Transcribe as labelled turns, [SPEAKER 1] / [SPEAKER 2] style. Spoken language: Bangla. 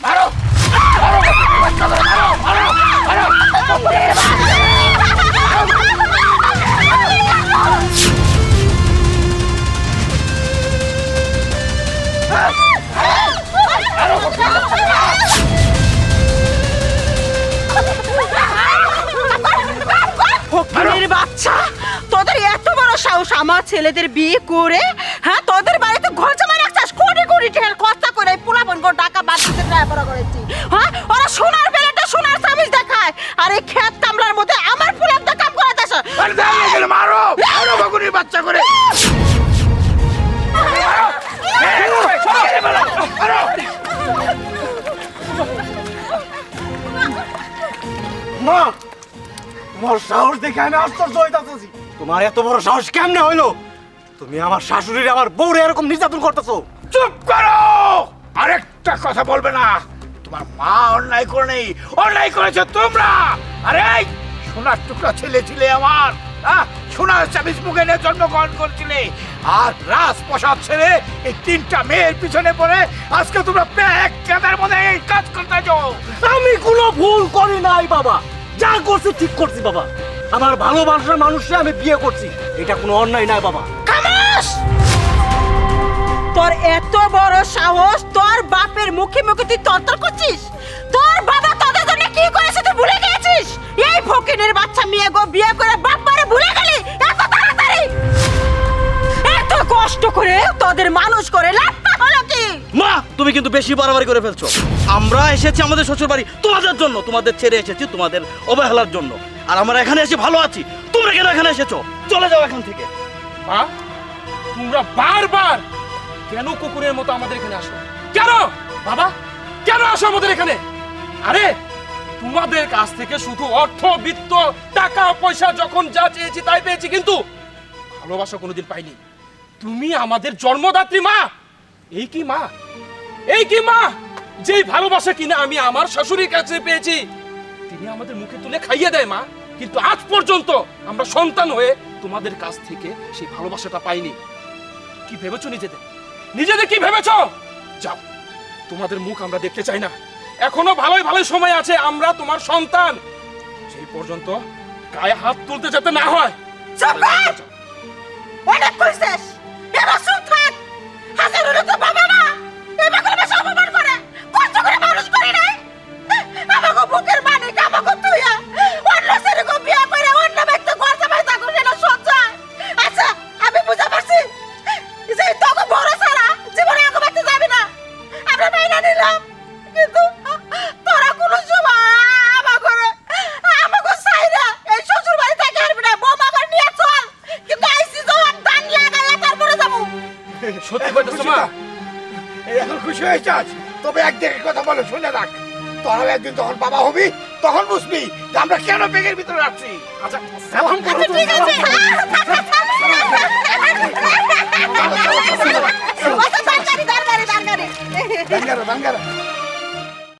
[SPEAKER 1] মারো
[SPEAKER 2] ফকিরের বাচ্চা, তোদের এত বড় সাহস আমার ছেলেদের বিয়ে করে, হ্যাঁ তোদের বাড়িতে ঘর জমা রাখছিস কোটি কোটি টাকার খরচা করে পোলাপন করে টাকা বাদ দিতে ট্রাই করেছি। হ্যাঁ ওরা সোনার বেলাটা সোনার সামিজ দেখায়, আর এই খেত কামলার মধ্যে আমার পোলাপটা কাম করে দেশ।
[SPEAKER 1] মারো মারো বকুনির বাচ্চা করে
[SPEAKER 3] মা, তোমার সাহস দেখে আমি আশ্চর্য হইতাছি। তোমার এত বড় সাহস কেমনে হইলো? তুমি আমার শাশুড়ির আমার বউরে এরকম নির্যাতন করতেছো?
[SPEAKER 1] চুপ করো, আরেকটা কথা বলবে না। তোমার মা অন্যায় করে নেই, অন্যায় করেছে তোমরা। আরে সোনার টুকরা ছেলে ছিলে আমার, সোনার চাবিজ মুখে নিয়ে জন্মগ্রহণ করছিলে, আর রাজপ্রসাদ ছেড়ে এই তিনটা মেয়ের পিছনে পড়ে আজকে তোমরা ব্যাগ কেদার মধ্যে এই কাজ করতে যাও।
[SPEAKER 3] আমি কোনো ভুল করি নাই বাবা, যা করছি ঠিক করছি বাবা। আমার ভালোবাসার মানুষকে আমি বিয়ে করছি, এটা কোনো অন্যায় নাই বাবা।
[SPEAKER 2] খামোশ! তোর এত বড় সাহস, তোর বাপের মুখে মুখে তুই তর্ক করছিস? তোর বাবা তোদের জন্য কি করেছে তুই ভুলে গেছিস? এই ফকিনের বাচ্চা মেয়ে গো বিয়ে করে বাপমারে ভুলে গেলি এত তাড়াতাড়ি? এত কষ্ট করে তোদের মানুষ করে লাভটা হলো কি?
[SPEAKER 4] মা, তুমি কিন্তু বেশি বাড়াবাড়ি করে ফেলছো। আমরা এসেছি আমাদের শ্বশুর বাড়ি তোমাদের জন্য, তোমাদের ছেড়ে এসেছি তোমাদের অবহেলার জন্য। আর আমরা এখানে এসে ভালো আছি, তোমরা কেন এখানে এসেছো? চলে যাও এখান থেকে।
[SPEAKER 5] মা, তোমরা বারবার কেন কুকুরের মতো আমাদের এখানে আসো? কেন বাবা, কেন আসো আমাদের এখানে? আরে তোমাদের কাছ থেকে শুধু অর্থ, বিত্ত, টাকা পয়সা যখন যা চেয়েছি তাই পেয়েছি, কিন্তু ভালোবাসা কোনোদিন পাইনি। তুমি আমাদের জন্মদাত্রী মা। এই কি মা, এই কি মা যেই ভালোবাসা কিনা আমি আমার শাশুড়ির কাছে পেয়েছি, তিনি আমাদের মুখে তুলে খাইয়ে দেয় মা। কিন্তু আজ পর্যন্ত আমরা সন্তান হয়ে তোমাদের কাছ থেকে সেই ভালোবাসাটা পাইনি। কি ভেবেছো নিজেদের? নিজেদের কি ভেবেছো? যাও, তোমাদের মুখ আমরা দেখতে চাই না। এখনো ভালোই ভালোই সময় আছে, আমরা তোমার সন্তান। সেই পর্যন্ত গায়ে হাত তুলতে যেতে না হয়।
[SPEAKER 2] চুপ কর! অনেক কইছিস, এবার চুপ থাক। হাজার তো বাবা না, এবার করে বেশি অপমান করে, কষ্ট করে মানুষ করি নাই। আমাকে বুকের মানিক, আমাকে তুই অন্য ছেলেকে বিয়ে করে অন্য ব্যক্তি ঘর জামাই থাকুন না সঞ্চয়। আচ্ছা আমি বুঝা পারছি যে তোকে বড় সারা জীবনে আগে বাড়তে যাবি না, আমরা মাইনা নিলাম। কিন্তু তোরা কোনো সময় আমাকে চাইরা এই শ্বশুর বাড়ি থেকে আসবি না, বৌমা করে নিয়ে চল। কিন্তু আইসি যখন দান লাগাইয়া তারপরে যাবো।
[SPEAKER 5] সত্যি কইতেছো মা?
[SPEAKER 1] এই এখন খুশি হয়ে যাস, তবে একদিকে কথা বলো শুনে রাখ। তোরাও একদিন তখন বাবা হবি, তখন বুঝবি যে আমরা কেন ব্যাগের ভিতরে রাখছি।
[SPEAKER 5] আচ্ছা সালাম করো তো,
[SPEAKER 2] ঠিক আছে।
[SPEAKER 5] সালাম করো।